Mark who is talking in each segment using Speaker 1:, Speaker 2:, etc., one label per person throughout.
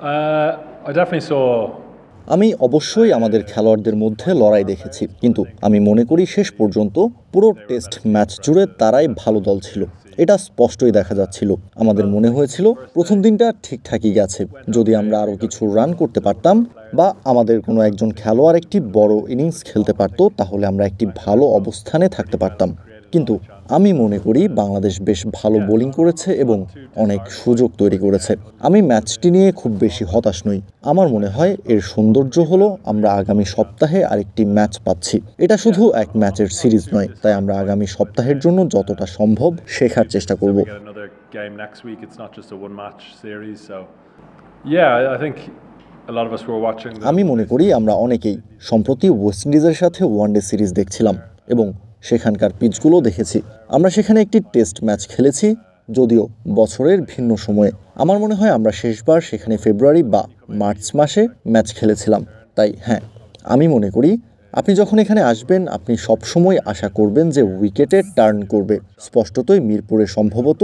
Speaker 1: I definitely saw.
Speaker 2: আমি অবশ্যই আমাদের খেলোয়াড়দের মধ্যে লড়াই দেখেছি, কিন্তু আমি মনে করি শেষ পর্যন্ত পুরো টেস্ট ম্যাচ জুড়ে তারাই ভালো দল ছিল। এটা স্পষ্টই দেখা যাচ্ছিল। আমাদের মনে হয়েছিল প্রথম দিনটা ঠিকঠাকই গেছে, যদি আমরা আরও কিছু রান করতে পারতাম বা আমাদের কোনো একজন খেলোয়াড় একটি বড় ইনিংস খেলতে পারতো, তাহলে আমরা একটি ভালো অবস্থানে থাকতে পারতাম। কিন্তু আমি মনে করি বাংলাদেশ বেশ ভালো বোলিং করেছে এবং অনেক সুযোগ তৈরি করেছে। আমি ম্যাচটি নিয়ে খুব বেশি হতাশ নই। আমার মনে হয় এর সৌন্দর্য হলো আমরা আগামী সপ্তাহে আরেকটি ম্যাচ পাচ্ছি। এটা শুধু এক ম্যাচের সিরিজ নয়, তাই আমরা আগামী সপ্তাহের জন্য যতটা সম্ভব শেখার চেষ্টা করব। আমি মনে করি আমরা অনেকেই সম্প্রতি ওয়েস্ট ইন্ডিজের সাথে ওয়ানডে সিরিজ দেখছিলাম এবং সেখানকার পিচগুলো দেখেছি। আমরা সেখানে একটি টেস্ট ম্যাচ খেলেছি, যদিও বছরের ভিন্ন সময়ে। আমার মনে হয় আমরা শেষবার সেখানে ফেব্রুয়ারি বা মার্চ মাসে ম্যাচ খেলেছিলাম। তাই হ্যাঁ, আমি মনে করি আপনি যখন এখানে আসবেন আপনি সবসময় আশা করবেন যে উইকেটে টার্ন করবে। স্পষ্টতই মিরপুরে সম্ভবত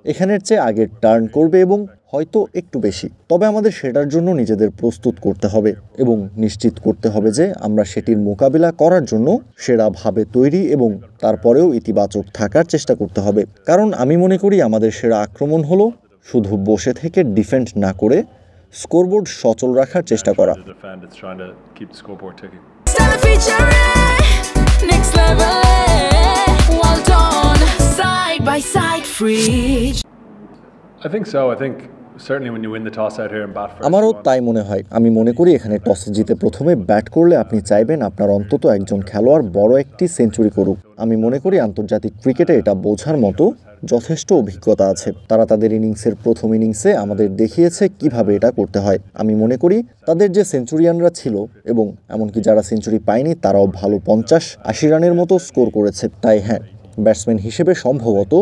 Speaker 2: এখানের চেয়ে আগের টার্ন করবে এবং হয়তো একটু বেশি। তবে আমাদের সেটার জন্য নিজেদের প্রস্তুত করতে হবে এবং নিশ্চিত করতে হবে যে আমরা সেটির মোকাবিলা করার জন্য সেরাভাবে তৈরি এবং তারপরেও ইতিবাচক থাকার চেষ্টা করতে হবে। কারণ আমি মনে করি আমাদের সেরা আক্রমণ হলো শুধু বসে থেকে ডিফেন্ড না করে স্কোরবোর্ড সচল রাখার চেষ্টা করা। আমারও তাই মনে হয়। আমি মনে করি এখানে টস জিতে প্রথমে ব্যাট করলে আপনি চাইবেন আপনার অন্তত একজন খেলোয়াড় বড় একটি সেঞ্চুরি করুক। আমি মনে করি আন্তর্জাতিক ক্রিকেটে এটা বোঝার মতো যথেষ্ট অভিজ্ঞতা আছে। তারা তাদের ইনিংসের প্রথম ইনিংসে আমাদের দেখিয়েছে কিভাবে এটা করতে হয়। আমি মনে করি তাদের যে সেঞ্চুরিয়ানরা ছিল এবং এমনকি যারা সেঞ্চুরি পায়নি তারাও ভালো 50-80 রানের মতো স্কোর করেছে। তাই হ্যাঁ, ব্যাটসম্যান হিসেবে সম্ভবত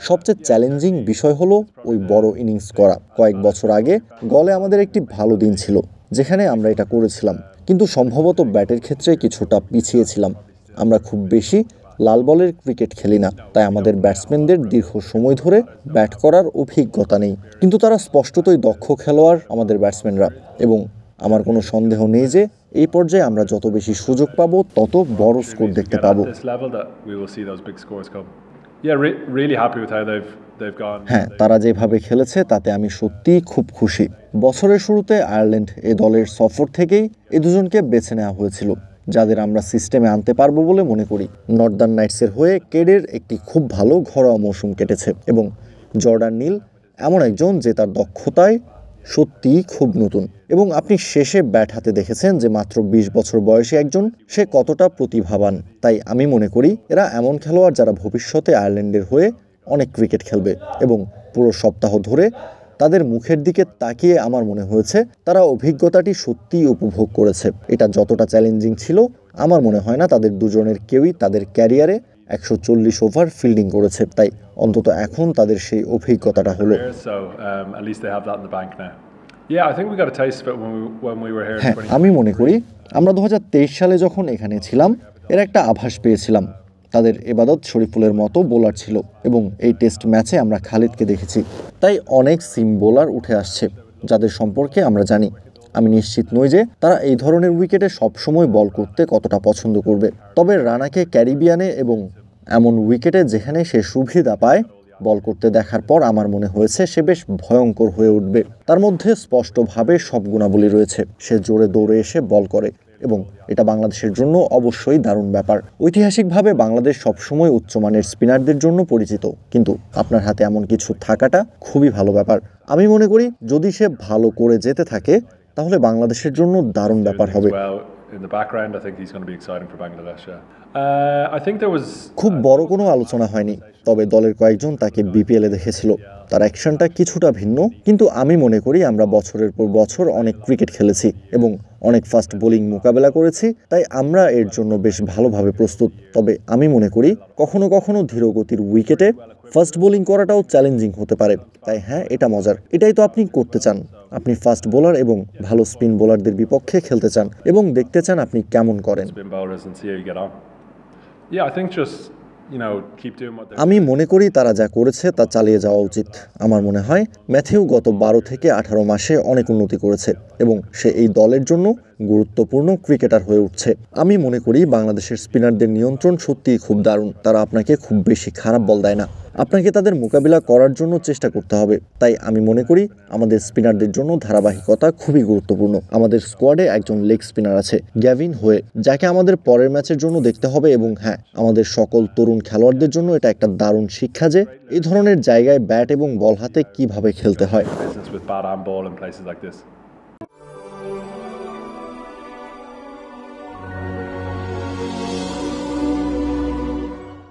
Speaker 2: সবচেয়ে চ্যালেঞ্জিং বিষয় হলো ওই বড় ইনিংস করা। কয়েক বছর আগে গলে আমাদের একটি ভালো দিন ছিল যেখানে আমরা এটা করেছিলাম, কিন্তু সম্ভবত ব্যাটের ক্ষেত্রে কিছুটা পিছিয়ে ছিলাম। আমরা খুব বেশি লাল বলের ক্রিকেট খেলি না, তাই আমাদের ব্যাটসম্যানদের দীর্ঘ সময় ধরে ব্যাট করার অভিজ্ঞতা নেই, কিন্তু তারা স্পষ্টতই দক্ষ খেলোয়াড় আমাদের ব্যাটসম্যানরা। এবং আমার কোনো সন্দেহ নেই যে এই পর্যায়ে আমরা যত বেশি সুযোগ পাবো তত বড় স্কোর দেখতে পাবো। হ্যাঁ, তারা যেভাবে খেলেছে তাতে আমি সত্যিই খুব খুশি। বছরের শুরুতে আয়ারল্যান্ড এ দলের সফর থেকেই এই দুজনকে বেছে নেওয়া হয়েছিল, যাদের আমরা সিস্টেমে আনতে পারবো বলে মনে করি। নর্দার্ন নাইটসের হয়ে কেডের একটি খুব ভালো ঘরোয়া মৌসুম কেটেছে এবং জর্ডান নীল এমন একজন যে তার দক্ষতায় সত্যিই খুব নতুন। এবং আপনি শেষে ব্যাট হাতে দেখেছেন যে মাত্র 20 বছর বয়সী একজন, সে কতটা প্রতিভাবান। তাই আমি মনে করি এরা এমন খেলোয়াড় যারা ভবিষ্যতে আয়ারল্যান্ডের হয়ে অনেক ক্রিকেট খেলবে। এবং পুরো সপ্তাহ ধরে তাদের মুখের দিকে তাকিয়ে আমার মনে হয়েছে তারা অভিজ্ঞতাটি সত্যিই উপভোগ করেছে। এটা যতটা চ্যালেঞ্জিং ছিল, আমার মনে হয় না তাদের দুজনের কেউই তাদের ক্যারিয়ারে 140 ওভার ফিল্ডিং করেছে। তাই অন্তত এখন তাদের সেই অভিজ্ঞতাটা হলো। হ্যাঁ, আমি মনে করি আমরা 2023 সালে যখন এখানে ছিলাম এর একটা আভাস পেয়েছিলাম। তাদের এবাদত শরীফুলের মতো বোলার ছিল এবং এই টেস্ট ম্যাচে আমরা খালিদকে দেখেছি। তাই অনেক সিম বোলার উঠে আসছে যাদের সম্পর্কে আমরা জানি। আমি নিশ্চিত নই যে তারা এই ধরনের উইকেটে সবসময় বল করতে কতটা পছন্দ করবে। তবে রানাকে ক্যারিবিয়ানে এবং এমন উইকেটে যেখানে সে সুবিধা পায় বল করতে দেখার পর আমার মনে হয়েছে সে বেশ ভয়ঙ্কর হয়ে উঠবে। তার মধ্যে স্পষ্টভাবে সব গুণাবলী রয়েছে। সে জোরে দৌড়ে এসে বল করে এবং এটা বাংলাদেশের জন্য অবশ্যই দারুণ ব্যাপার। ঐতিহাসিকভাবে বাংলাদেশ সবসময় উচ্চমানের স্পিনারদের জন্য পরিচিত, কিন্তু আপনার হাতে এমন কিছু থাকাটা খুবই ভালো ব্যাপার। আমি মনে করি যদি সে ভালো করে যেতে থাকে তাহলে বাংলাদেশের জন্য দারুণ ব্যাপার হবে। খুব বড় কোনো আলোচনা হয়নি, তবে দলের কয়েকজন তাকে বিপিএলে দেখেছিল। তার অ্যাকশনটা কিছুটা ভিন্ন, কিন্তু আমি মনে করি আমরা বছরের পর বছর অনেক ক্রিকেট খেলেছি এবং অনেক ফাস্ট বোলিং মোকাবেলা করেছি, তাই আমরা এর জন্য বেশ ভালোভাবে প্রস্তুত। তবে আমি মনে করি কখনো কখনো ধীরগতির উইকেটে ফাস্ট বোলিং করাটাও চ্যালেঞ্জিং হতে পারে। তাই হ্যাঁ, এটা মজার। এটাই তো আপনি করতে চান। আপনি ফাস্ট বোলার এবং ভালো স্পিন বোলারদের বিপক্ষে খেলতে চান এবং দেখতে চান আপনি কেমন করেন।
Speaker 1: keep doing what
Speaker 2: আমি মনে করি তারা যা করেছে তা চালিয়ে যাওয়া উচিত। আমার মনে হয় ম্যাথিউ গত 12 থেকে 18 মাসে অনেক উন্নতি করেছে এবং সে এই দলের জন্য গুরুত্বপূর্ণ ক্রিকেটার হয়ে উঠছে। আমি মনে করি বাংলাদেশের স্পিনারদের নিয়ন্ত্রণ সত্যিই খুব দারুণ। তারা আপনাকে খুব বেশি খারাপ বল দেয় না, আপনাকে তাদের মোকাবিলা করার জন্য চেষ্টা করতে হবে। তাই আমি মনে করি আমাদের স্পিনারদের জন্য ধারাবাহিকতা খুবই গুরুত্বপূর্ণ। আমাদের স্কোয়াডে একজন লেগ স্পিনার আছে, গ্যাভিন হোয়ে, যাকে আমাদের পরের ম্যাচের জন্য দেখতে হবে। এবং হ্যাঁ, আমাদের সকল তরুণ খেলোয়াড়দের জন্য এটা একটা দারুণ শিক্ষা যে এই ধরনের জায়গায় ব্যাট এবং বল হাতে কিভাবে খেলতে হয়।
Speaker 1: business with bat and ball in places like this.